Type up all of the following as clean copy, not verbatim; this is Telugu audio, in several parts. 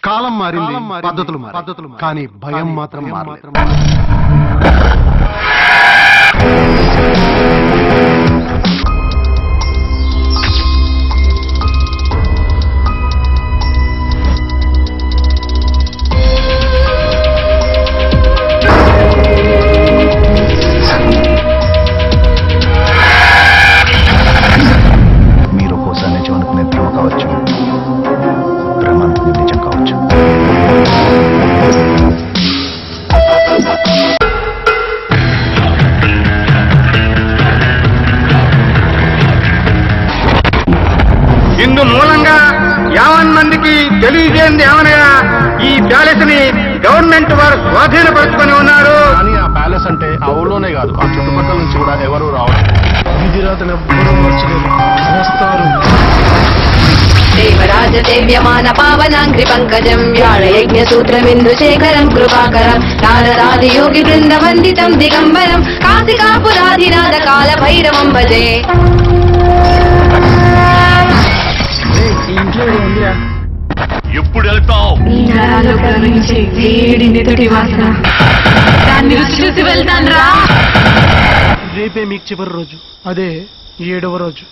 కాలం మారింది, పద్ధతులు కానీ భయం మాత్రం మారలేదు. మీరు ఒక్కోసారి నిజం అనుకునే భ్రమ కావచ్చు, భ్రమ అనుకునే నిజం కావచ్చు. ఇందు మూలంగా 50 మందికి తెలియజేయండి ఏమనగా ఈ ప్యాలెస్ ని గవర్నమెంట్ వారు స్వాధీనపరుచుకొని ఉన్నారు. కానీ ఆ ప్యాలెస్ అంటే ఆ ఊళ్ళోనే కాదు, ఆ చుట్టుపక్కల నుంచి కూడా ఎవరు రావడం. దేవరాజ సేవ్యమాన పావనాంగ్రి పంకజం వ్యాళయజ్ఞ సూత్రమిందుశేఖరం కృపాకరం నారదాది యోగి బృంద వందితం దిగంబరం కాశికాపురాధినాథ కాల భైరవం భజే. ఎప్పుడు వెళ్తావు? వేడి నెదుటి వాసన దాన్ని రుచి చూసి వెళ్తాను రా. రేపే మీకు చివరి రోజు, అదే 7వ రోజు.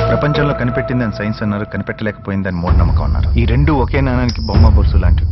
ప్రపంచంలో కనిపెట్టిందని సైన్స్ అన్నారు, కనిపెట్టలేకపోయిందని మూఢనమ్మకం అన్నారు. ఈ రెండు ఒకే నాణానికి బొమ్మ బొరుసు లాంటివి.